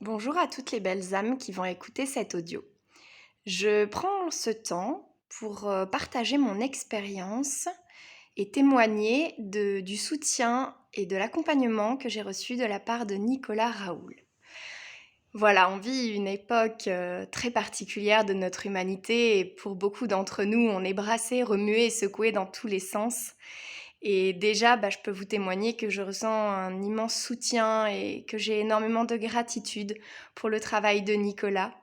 Bonjour à toutes les belles âmes qui vont écouter cet audio. Je prends ce temps pour partager mon expérience et témoigner du soutien et de l'accompagnement que j'ai reçu de la part de Nicolas Raoul. Voilà, on vit une époque très particulière de notre humanité et pour beaucoup d'entre nous, on est brassés, remués et secoués dans tous les sens. Et déjà, je peux vous témoigner que je ressens un immense soutien et que j'ai énormément de gratitude pour le travail de Nicolas.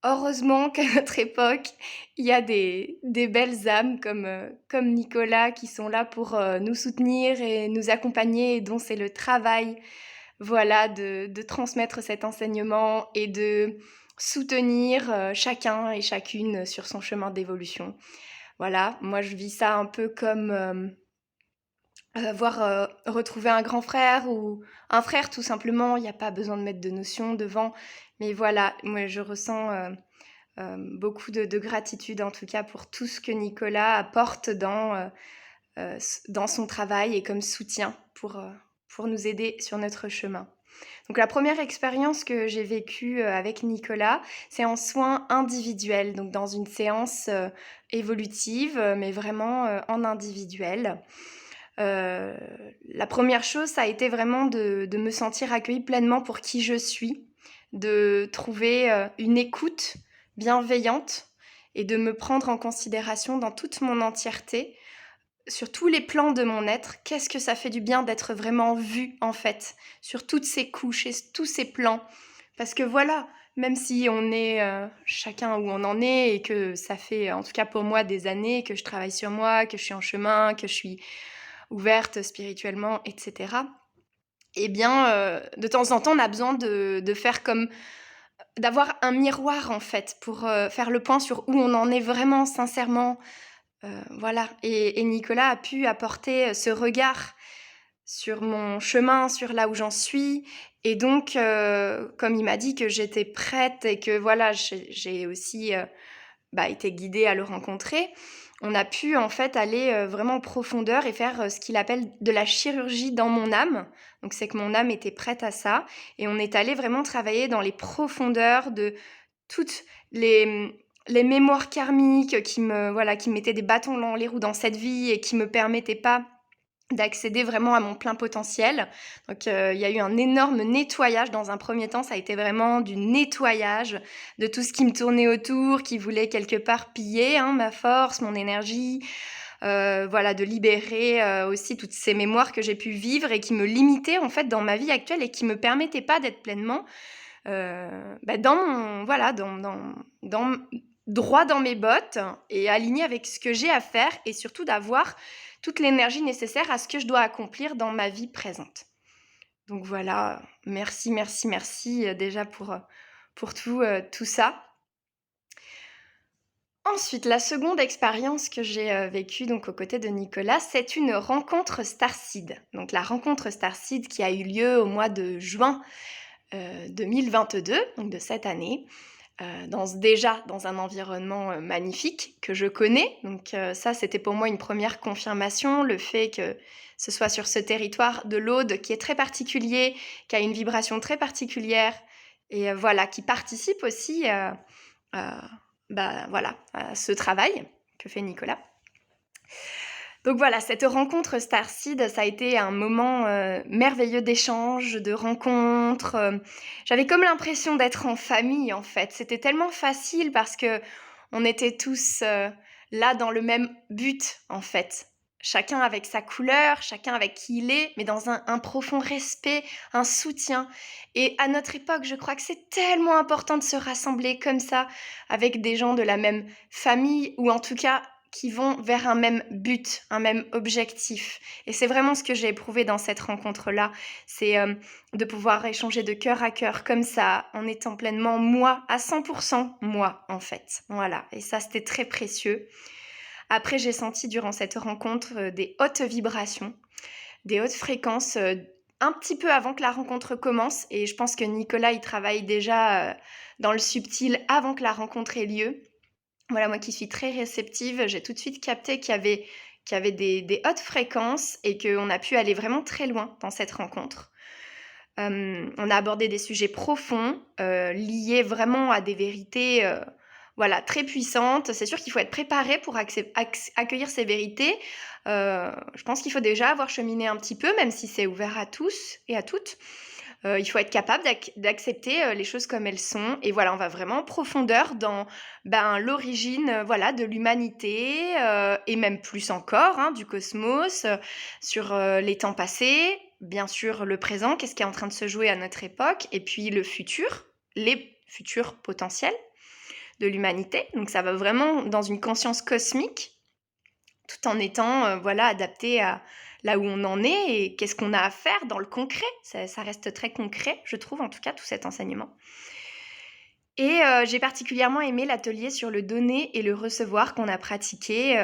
Heureusement qu'à notre époque, il y a des belles âmes comme Nicolas qui sont là pour nous soutenir et nous accompagner et dont c'est le travail, voilà, de transmettre cet enseignement et de soutenir chacun et chacune sur son chemin d'évolution. Voilà, moi je vis ça un peu comme voir, retrouver un grand frère ou un frère tout simplement. Il y a pas besoin de mettre de notion devant, mais voilà, moi je ressens, beaucoup de gratitude en tout cas pour tout ce que Nicolas apporte dans son travail et comme soutien pour nous aider sur notre chemin. Donc la première expérience que j'ai vécue, avec Nicolas, c'est en soins individuels, donc dans une séance, évolutive, mais vraiment, en individuel. Heu, la première chose, ça a été vraiment de me sentir accueillie pleinement pour qui je suis, de trouver, une écoute bienveillante et de me prendre en considération dans toute mon entièreté, sur tous les plans de mon être. Qu'est-ce que ça fait du bien d'être vraiment vue, en fait, sur toutes ces couches et tous ces plans. Parce que voilà, même si on est, chacun où on en est et que ça fait, en tout cas pour moi, des années que je travaille sur moi, que je suis en chemin, que je suis ouverte spirituellement, et cetera. Eh bien, de temps en temps, on a besoin de faire comme d'avoir un miroir, en fait, pour, faire le point sur où on en est vraiment sincèrement, voilà. Et Nicolas a pu apporter, ce regard sur mon chemin, sur là où j'en suis. Et donc, comme il m'a dit que j'étais prête et que voilà, j'ai aussi, été guidée à le rencontrer. On a pu en fait aller, vraiment en profondeur et faire, ce qu'il appelle de la chirurgie dans mon âme. Donc c'est que mon âme était prête à ça et on est allé vraiment travailler dans les profondeurs de toutes les mémoires karmiques qui mettaient des bâtons dans les roues dans cette vie et qui me permettaient pas d'accéder vraiment à mon plein potentiel. Donc, il y a eu un énorme nettoyage dans un premier temps, ça a été vraiment du nettoyage de tout ce qui me tournait autour, qui voulait quelque part piller, hein, ma force, mon énergie. Voilà, de libérer, aussi toutes ces mémoires que j'ai pu vivre et qui me limitaient, en fait, dans ma vie actuelle et qui me permettaient pas d'être pleinement, dans mon voilà, dans droit dans mes bottes et aligné avec ce que j'ai à faire et surtout d'avoir toute l'énergie nécessaire à ce que je dois accomplir dans ma vie présente. Donc voilà, merci, merci, merci, déjà pour tout ça. Ensuite, la seconde expérience que j'ai, vécue donc aux côtés de Nicolas, c'est une rencontre Starseed. Donc la rencontre Starseed qui a eu lieu au mois de juin, 2022, donc de cette année, déjà dans un environnement, magnifique que je connais. Donc ça, c'était pour moi une première confirmation, le fait que ce soit sur ce territoire de l'Aude qui est très particulier, qui a une vibration très particulière et voilà, qui participe aussi, voilà, à ce travail que fait Nicolas. Donc voilà, cette rencontre Starseed, ça a été un moment, merveilleux d'échange, de rencontre, j'avais comme l'impression d'être en famille, en fait. C'était tellement facile parce qu'on était tous, là dans le même but, en fait. Chacun avec sa couleur, chacun avec qui il est, mais dans un profond respect, un soutien. Et à notre époque, je crois que c'est tellement important de se rassembler comme ça, avec des gens de la même famille ou en tout cas qui vont vers un même but, un même objectif. Et c'est vraiment ce que j'ai éprouvé dans cette rencontre-là, c'est de pouvoir échanger de cœur à cœur comme ça, en étant pleinement moi, à 100% moi en fait. Voilà, et ça c'était très précieux. Après, j'ai senti durant cette rencontre des hautes vibrations, des hautes fréquences, un petit peu avant que la rencontre commence. Et je pense que Nicolas, il travaille déjà dans le subtil avant que la rencontre ait lieu. Voilà, moi qui suis très réceptive, j'ai tout de suite capté qu'il y avait des hautes fréquences et qu'on a pu aller vraiment très loin dans cette rencontre. On a abordé des sujets profonds, liés vraiment à des vérités, voilà, très puissantes. C'est sûr qu'il faut être préparé pour accueillir ces vérités. Je pense qu'il faut déjà avoir cheminé un petit peu, même si c'est ouvert à tous et à toutes. Il faut être capable d'accepter les choses comme elles sont. Et voilà, on va vraiment en profondeur dans l'origine voilà, de l'humanité et même plus encore du cosmos, sur les temps passés, bien sûr le présent, qu'est-ce qui est en train de se jouer à notre époque, et puis le futur, les futurs potentiels de l'humanité. Donc ça va vraiment dans une conscience cosmique, tout en étant voilà, adapté à là où on en est et qu'est-ce qu'on a à faire dans le concret. Ça reste très concret, je trouve, en tout cas, tout cet enseignement. Et j'ai particulièrement aimé l'atelier sur le donner et le recevoir qu'on a pratiqué.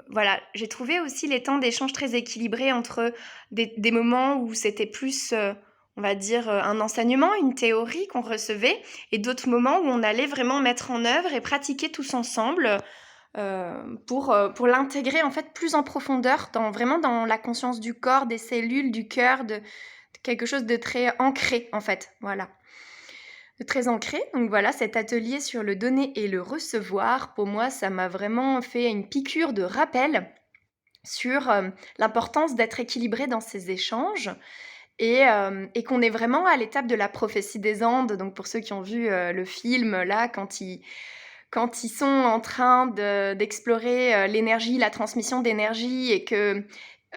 Voilà, j'ai trouvé aussi les temps d'échange très équilibrés entre des moments où c'était plus, on va dire, un enseignement, une théorie qu'on recevait, et d'autres moments où on allait vraiment mettre en œuvre et pratiquer tous ensemble pour l'intégrer en fait plus en profondeur, vraiment dans la conscience du corps, des cellules, du cœur, de quelque chose de très ancré en fait, voilà. De très ancré. Donc voilà, cet atelier sur le donner et le recevoir, pour moi, ça m'a vraiment fait une piqûre de rappel sur l'importance d'être équilibré dans ces échanges et qu'on est vraiment à l'étape de la prophétie des Andes. Donc pour ceux qui ont vu le film, là, quand ils sont en train d'explorer l'énergie, la transmission d'énergie, et que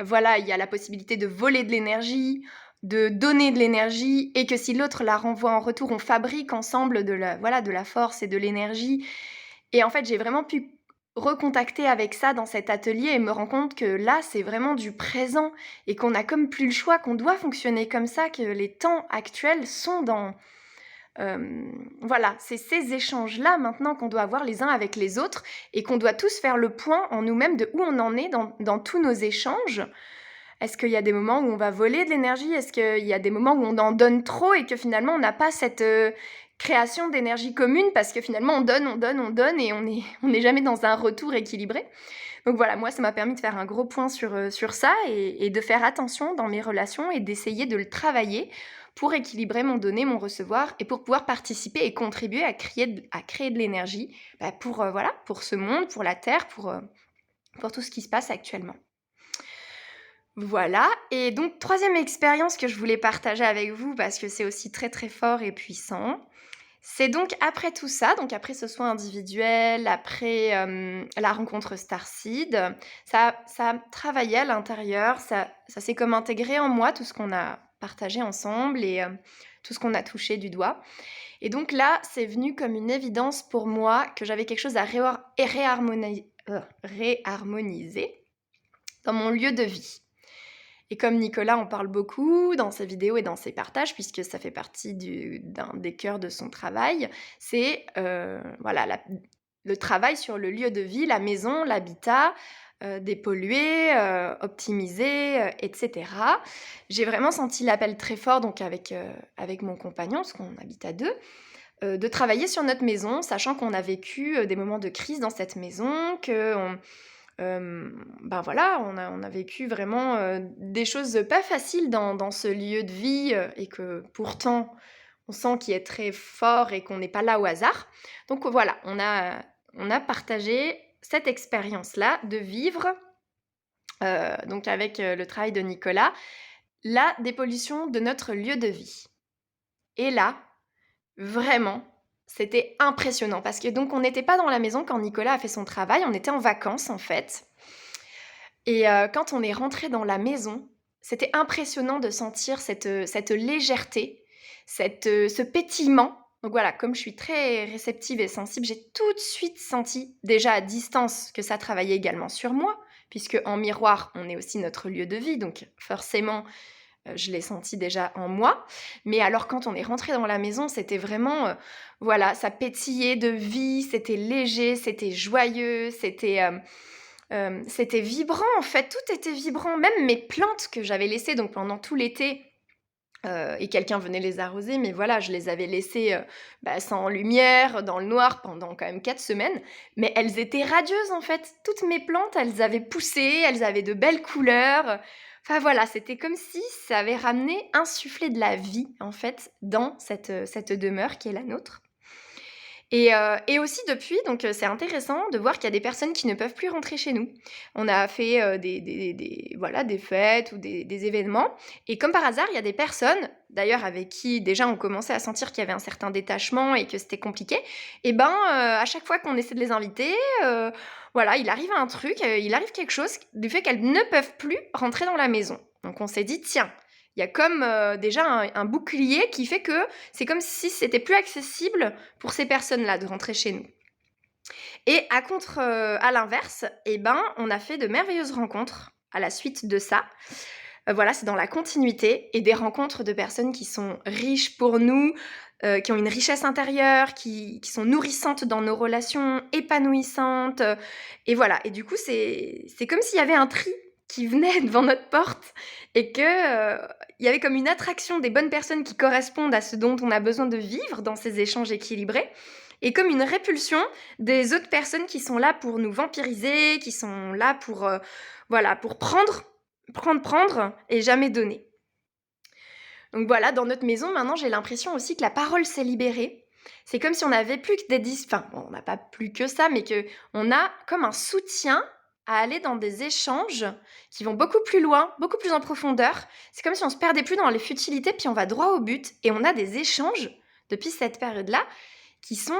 voilà, il y a la possibilité de voler de l'énergie, de donner de l'énergie, et que si l'autre la renvoie en retour, on fabrique ensemble de la force et de l'énergie. Et en fait, j'ai vraiment pu recontacter avec ça dans cet atelier et me rendre compte que là, c'est vraiment du présent et qu'on a comme plus le choix, qu'on doit fonctionner comme ça, que les temps actuels sont dans... voilà, c'est ces échanges-là maintenant qu'on doit avoir les uns avec les autres et qu'on doit tous faire le point en nous-mêmes de où on en est dans tous nos échanges. Est-ce qu'il y a des moments où on va voler de l'énergie? Est-ce qu'il y a des moments où on en donne trop et que finalement on n'a pas cette création d'énergie commune parce que finalement on donne et on n'est jamais dans un retour équilibré? Donc voilà, moi ça m'a permis de faire un gros point sur ça et de faire attention dans mes relations et d'essayer de le travailler pour équilibrer mon donner, mon recevoir et pour pouvoir participer et contribuer à créer de l'énergie pour ce monde, pour la Terre, pour tout ce qui se passe actuellement. Voilà, et donc troisième expérience que je voulais partager avec vous parce que c'est aussi très très fort et puissant, c'est donc après tout ça, donc après ce soin individuel, après la rencontre Starseed, ça a travaillé à l'intérieur, ça s'est comme intégré en moi, tout ce qu'on a partagé ensemble et tout ce qu'on a touché du doigt. Et donc là, c'est venu comme une évidence pour moi que j'avais quelque chose à réharmoniser dans mon lieu de vie. Et comme Nicolas en parle beaucoup dans ses vidéos et dans ses partages, puisque ça fait partie d'un des cœurs de son travail, c'est le travail sur le lieu de vie, la maison, l'habitat, dépolluer, optimiser, etc. J'ai vraiment senti l'appel très fort donc avec mon compagnon, parce qu'on habite à deux, de travailler sur notre maison, sachant qu'on a vécu des moments de crise dans cette maison, on a vécu vraiment des choses pas faciles dans ce lieu de vie et que pourtant on sent qu'il est très fort et qu'on n'est pas là au hasard. Donc voilà, on a partagé cette expérience-là de vivre, donc avec le travail de Nicolas, la dépollution de notre lieu de vie. Et là, vraiment, c'était impressionnant parce que donc on n'était pas dans la maison quand Nicolas a fait son travail, on était en vacances en fait. Et quand on est rentré dans la maison, c'était impressionnant de sentir cette légèreté, ce pétillement. Donc voilà, comme je suis très réceptive et sensible, j'ai tout de suite senti, déjà à distance, que ça travaillait également sur moi, puisque en miroir, on est aussi notre lieu de vie, donc forcément, je l'ai senti déjà en moi. Mais alors quand on est rentré dans la maison, c'était vraiment, ça pétillait de vie, c'était léger, c'était joyeux, c'était vibrant en fait, tout était vibrant, même mes plantes que j'avais laissées donc pendant tout l'été, et quelqu'un venait les arroser, mais voilà, je les avais laissées sans lumière, dans le noir pendant quand même 4 semaines, mais elles étaient radieuses en fait. Toutes mes plantes, elles avaient poussé, elles avaient de belles couleurs. Enfin voilà, c'était comme si ça avait ramené, insufflé de la vie, en fait, dans cette demeure qui est la nôtre. Et aussi depuis, donc c'est intéressant de voir qu'il y a des personnes qui ne peuvent plus rentrer chez nous. On a fait, voilà, des fêtes ou des événements et comme par hasard, il y a des personnes, d'ailleurs avec qui déjà on commençait à sentir qu'il y avait un certain détachement et que c'était compliqué et ben, à chaque fois qu'on essaie de les inviter, heu, voilà, il arrive un truc, il arrive quelque chose du fait qu'elles ne peuvent plus rentrer dans la maison. Donc on s'est dit: «Tiens, il y a comme, déjà un bouclier qui fait que c'est comme si c'était plus accessible pour ces personnes-là de rentrer chez nous. Et à l'inverse, eh ben, on a fait de merveilleuses rencontres à la suite de ça. Voilà, c'est dans la continuité et des rencontres de personnes qui sont riches pour nous, qui ont une richesse intérieure, qui sont nourrissantes dans nos relations, épanouissantes. Et voilà. Et du coup, c'est comme s'il y avait un tri qui venait devant notre porte et que il y avait comme une attraction des bonnes personnes qui correspondent à ce dont on a besoin de vivre dans ces échanges équilibrés et comme une répulsion des autres personnes qui sont là pour nous vampiriser, qui sont là pour voilà, pour prendre et jamais donner. Donc voilà, dans notre maison, maintenant, j'ai l'impression aussi que la parole s'est libérée. C'est comme si on n'avait plus que enfin, bon, on n'a pas plus que ça, mais que on a comme un soutien à aller dans des échanges qui vont beaucoup plus loin, beaucoup plus en profondeur. C'est comme si on se perdait plus dans les futilités, puis on va droit au but et on a des échanges depuis cette période-là qui sont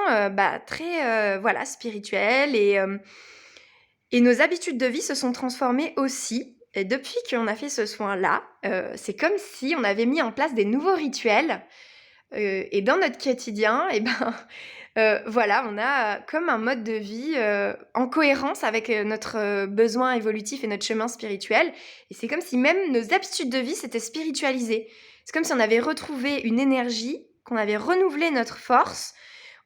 très voilà, spirituels et nos habitudes de vie se sont transformées aussi. Et depuis qu'on a fait ce soin-là, c'est comme si on avait mis en place des nouveaux rituels. Et dans notre quotidien, et ben, voilà, on a comme un mode de vie en cohérence avec notre besoin évolutif et notre chemin spirituel. Et c'est comme si même nos habitudes de vie s'étaient spiritualisées. C'est comme si on avait retrouvé une énergie, qu'on avait renouvelé notre force.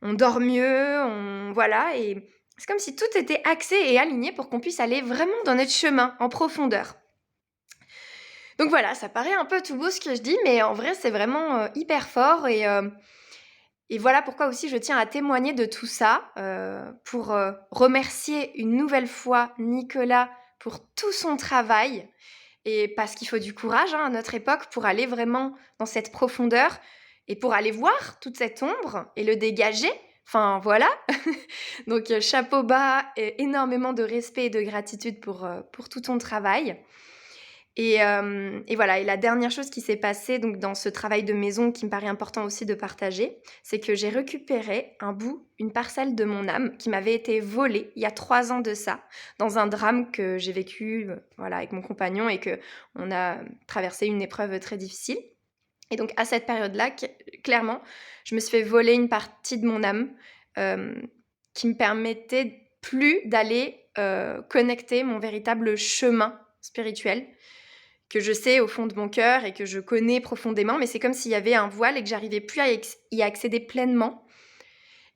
On dort mieux, voilà, et c'est comme si tout était axé et aligné pour qu'on puisse aller vraiment dans notre chemin, en profondeur. Donc voilà, ça paraît un peu tout beau ce que je dis, mais en vrai, c'est vraiment hyper fort. Et voilà pourquoi aussi je tiens à témoigner de tout ça, pour remercier une nouvelle fois Nicolas pour tout son travail. Et parce qu'il faut du courage à notre époque pour aller vraiment dans cette profondeur et pour aller voir toute cette ombre et le dégager. Enfin voilà. Donc chapeau bas, et énormément de respect et de gratitude pour tout ton travail. Et voilà, et la dernière chose qui s'est passée donc dans ce travail de maison qui me paraît important aussi de partager, c'est que j'ai récupéré une parcelle de mon âme qui m'avait été volée il y a 3 ans de ça, dans un drame que j'ai vécu voilà, avec mon compagnon et qu'on a traversé une épreuve très difficile. Et donc à cette période-là, clairement, je me suis fait voler une partie de mon âme qui me permettait plus d'aller connecter mon véritable chemin spirituel que je sais au fond de mon cœur et que je connais profondément, mais c'est comme s'il y avait un voile et que j'arrivais plus à y accéder pleinement.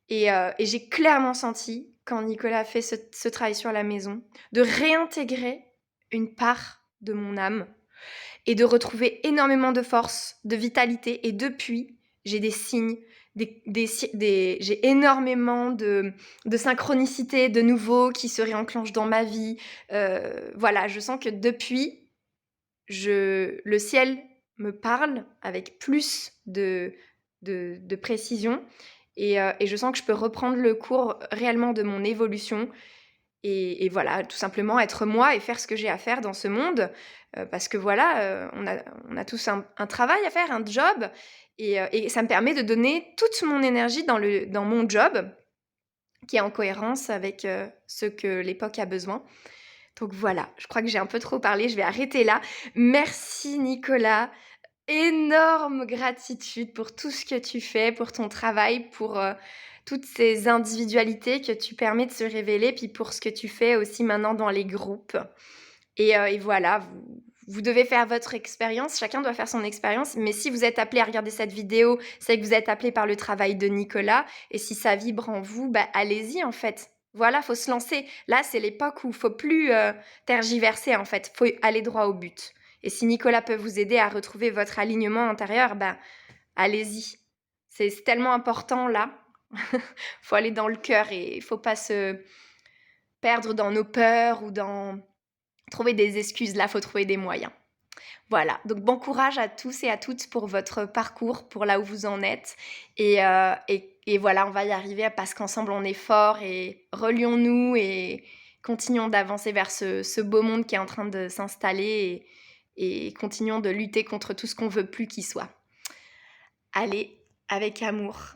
Et j'ai clairement senti, quand Nicolas a fait ce travail sur la maison, de réintégrer une part de mon âme et de retrouver énormément de force, de vitalité. Et depuis, j'ai des signes, j'ai énormément de synchronicité de nouveau qui se réenclenchent dans ma vie. Voilà, je sens que depuis, le ciel me parle avec plus de précision et je sens que je peux reprendre le cours réellement de mon évolution et voilà, tout simplement être moi et faire ce que j'ai à faire dans ce monde parce que voilà, on a tous un travail à faire, un job et ça me permet de donner toute mon énergie dans mon job qui est en cohérence avec ce que l'époque a besoin. Donc voilà, je crois que j'ai un peu trop parlé, je vais arrêter là. Merci Nicolas, énorme gratitude pour tout ce que tu fais, pour ton travail, pour toutes ces individualités que tu permets de se révéler, puis pour ce que tu fais aussi maintenant dans les groupes. Et voilà, vous devez faire votre expérience, chacun doit faire son expérience, mais si vous êtes appelé à regarder cette vidéo, c'est que vous êtes appelé par le travail de Nicolas, et si ça vibre en vous, bah allez-y en fait. Voilà, faut se lancer. Là, c'est l'époque où il faut plus tergiverser en fait, faut aller droit au but. Et si Nicolas peut vous aider à retrouver votre alignement intérieur, bah allez-y. C'est tellement important là. Faut aller dans le cœur et il faut pas se perdre dans nos peurs ou dans trouver des excuses. Là, faut trouver des moyens. Voilà, donc bon courage à tous et à toutes pour votre parcours, pour là où vous en êtes. Et voilà, on va y arriver parce qu'ensemble on est fort et relions-nous et continuons d'avancer vers ce beau monde qui est en train de s'installer et continuons de lutter contre tout ce qu'on veut plus qu'il soit. Allez, avec amour.